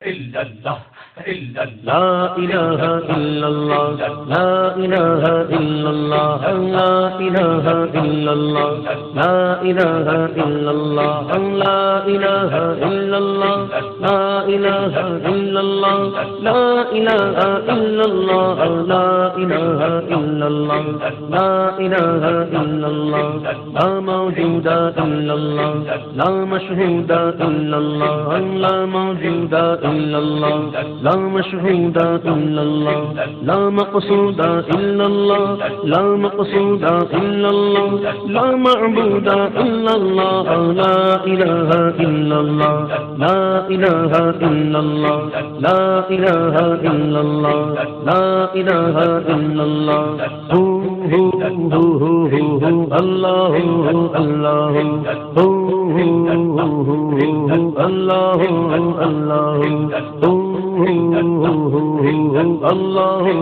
illallah, لا إله إلا الله لا إله إلا الله لا إله إلا الله لا إله إلا الله لا إله إلا الله لا إله إلا الله لا إله إلا الله لا إله إلا الله لا إله إلا الله لا موجود إلا الله لا مشهود إلا الله لا موجود إلا الله لا مشهود إلا الله لا مقصود إلا الله لا مقصود إلا الله لا معبود إلا الله لا إله إلا الله لا إله إلا الله لا إله إلا الله لا إله إلا الله هو الله الله الله اللہ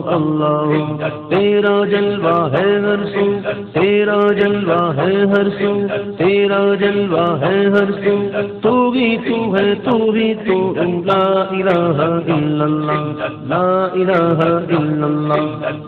اللہ تیرا جلوہ ہے ہر سو تیرا جلوہ ہے ہر سو تیرا جلوہ ہے ہر سو تو ہی تو ہے تو ہی تو لا الہ الا اللہ لا الہ الا اللہ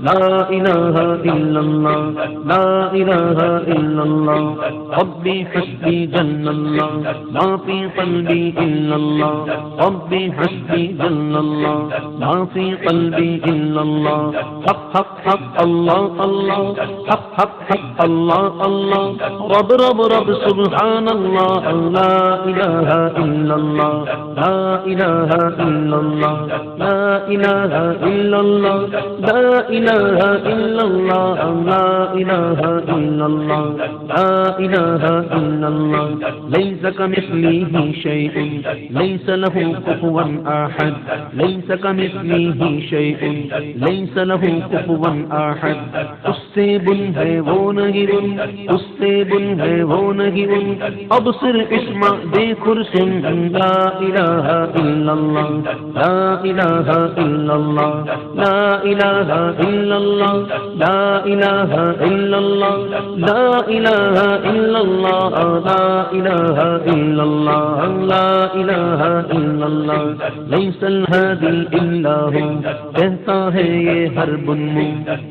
لا الہ الا اللہ لا الہ الا اللہ ربی حسبی جل اللہ ما فی قلبی الا اللہ ربی حسبی جل اللہ ما فی قلبی الا اللہ حق حق حق اللہ اللہ حق حق حق اللہ اللہ رب رب رب سبحان اللہ لا الہ الا اللہ لا الہ الا اللہ لا الہ الا اللہ لا الہ الا اللہ لا الہ الا اللہ لا الہ الا اللہ لیس کمثلہ شیء لیس لہ کفوا احد لیس کمثلہ شیء لیس لہ کفوا احد اس سے بن ہے وہ نہیں بن اس سے بن ہے وہ نہیں بن ابصر اسمع دیکھ اور سن لا الہ الا اللہ لا الہ الا اللہ لا الہ الا اللہ لا الہ الا اللہ لا الہ الا اللہ لا الہ الا اللہ لا الہ الا اللہ لیس الہادی الا ہو کہتا ہے یہ ہر بنمو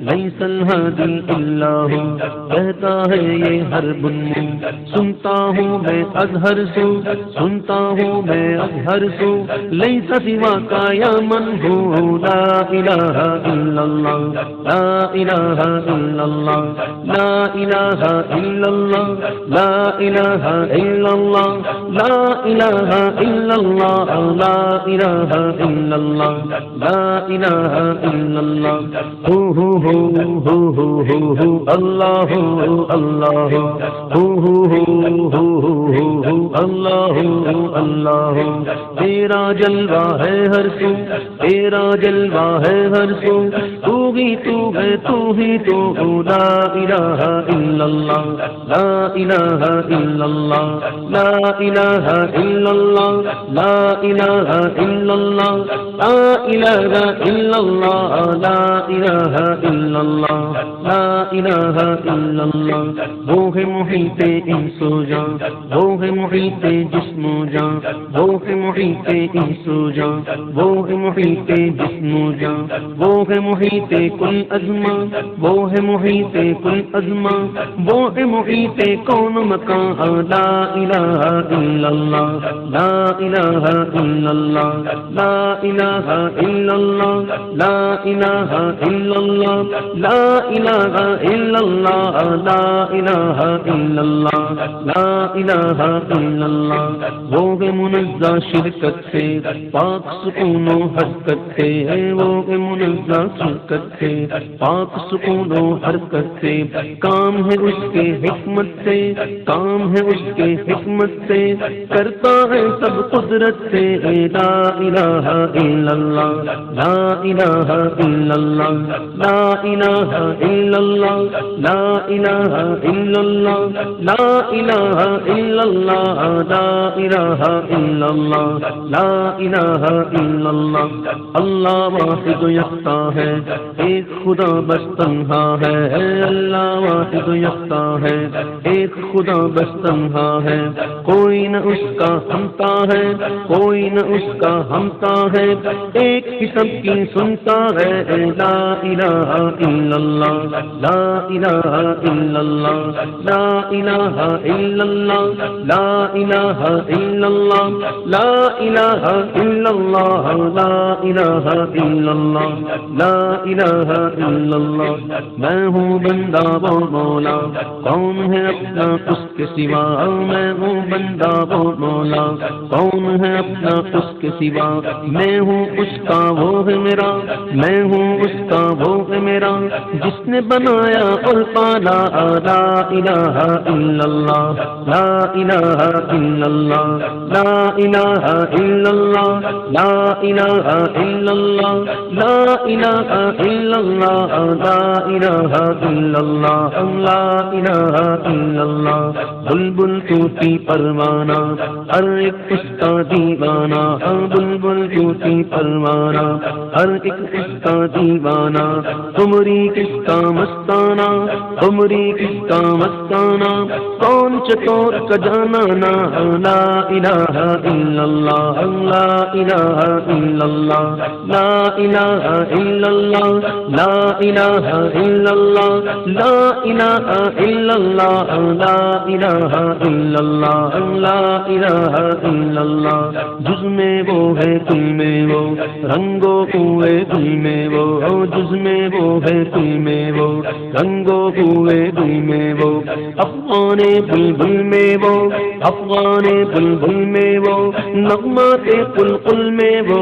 لیس الہادی الا ہو کہتا ہے یہ ہر بنمو سنتا ہوں میں اظہر سو سنتا ہوں میں اظہر سو لیس سوا کا یا من ہو لا الہ الا اللہ لا الہ الا اللہ لا الہ الا اللہ لا الہ الا اللہ لا الہ الا اللہ لا الہ الا اللہ لا الہ الا اللہ ہو اللہ اللہ اللہ اللہ تیرا جلوہ ہے ہر سو تیرا جلوہ ہے ہر سو تو ہی تو ہے تو ہی تو لا الہ الا اللہ لا الہ الا اللہ لا الہ الا اللہ لا الہ الا اللہ لا الہ الا اللہ لا الہ الا اللہ لا الہ الا اللہ وہ ہے محیط انس و جاں وہ ہے محیط جسم و جاں وہ ہے محیط انس و جاں وہ ہے محیط جسم و جاں وہ ہے محیط کل ازما وہ ہے محیط کل ازما وہ ہے محیط کون مکان لا الہ الا اللہ لا الہ الا اللہ لا الہ الا اللہ لا الہ الا اللہ لا الہ الا اللہ لا الہ الا اللہ لا الہ الا اللہ وہ ہے منزہ شرکت سے پاک سکون و حرکت سے وہ ہے منزہ شرکت سے پاک سکون و حرکت سے کام ہے اس کے حکمت سے کام ہے اس کے حکمت سے کرتا ہے سب قدرت سے لا الہ الا اللہ لا الہ الا اللہ لا الہ الا اللہ لا الہ الا اللہ لا الہ الا اللہ لا الہ الا اللہ لا الہ الا اللہ اللہ واحد یکتا ہے ایک خدا بس تنہا ہے، اللہ واحد یکتا ہے، ایک خدا بس تنہا ہے، کوئی نہ اس کا ہمتا ہے، کوئی نہ اس کا ہمتا ہے، ایک ہی سب کی سنتا ہے، لا الہ الا اللہ، لا الہ الا اللہ، لا الہ الا اللہ، لا الہ الا اللہ، لا الہ الا اللہ، لا الہ الا اللہ، لا الہ الا اللہ۔ میں ہوں بندہ وہ مولا، کون ہے اپنا اس کے سوا، میں ہوں بندہ وہ مولا، کون ہے اپنا اس کے سوا، میں ہوں اس کا وہ ہے میرا، میں ہوں اس کا وہ ہے میرا، جس نے بنایا اور پالا، لا الہ الا اللہ، لا الہ الا اللہ، لا الہ الا اللہ، لا الہ الا اللہ، لا الہ الا اللہ، لا الہ الا اللہ، لا الہ الا اللہ۔ بلبل ٹوٹی پروانہ، ہر ایک اس کا دیوانہ، بلبل ٹوٹی پروانہ، ہر ایک اس کا دیوانہ، تمری کس کا مستانہ، تمری کس کا مستانہ، کون چتور کا جانانا، لا الہ الا اللہ، لا الہ الا اللہ، لا الہ الا اللہ، لا الہ الا اللہ، لا الہ الا اللہ، لا الہ الا اللہ، لا الہ الا اللہ۔ جز میں وہ ہے کل میں وہ، رنگوں کوئے دل میں وہ، جز میں وہ ہے کل میں وہ، رنگوں کوئے دل میں وہ، افغان بلبل میں وہ، افغان بلبل میں وہ، نغمات قلقل میں وہ،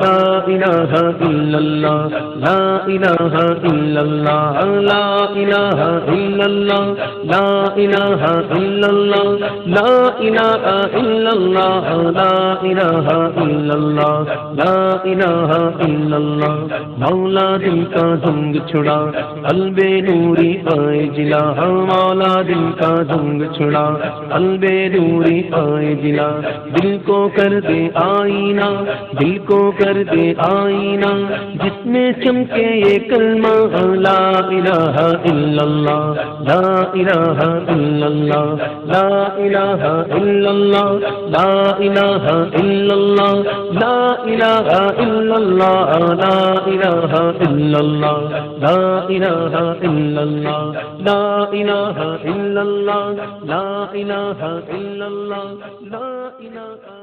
لا الہ الا اللہ، لا الہ الا اللہ، لا الہ الا اللہ، لا الہ الا اللہ، لا الہ الا اللہ، لا الہ الا اللہ، لا الہ الا اللہ۔ مولا دل کا زنگ چھڑا، قلب نوری پائے جلا، مولا دل کا زنگ چھڑا، قلب نوری پائے جلا، دل کو کر دے آئینہ، دل کو کر دے آئینہ، جس میں چمکے یہ کلمہ، لا الہ الا اللہ، لا الہ الا اللہ، لا الہ الا اللہ، لا الہ الا اللہ، لا الہ الا اللہ، لا الہ الا اللہ، لا الہ الا اللہ، لا الہ الا اللہ، لا الہ الا اللہ، لا الہ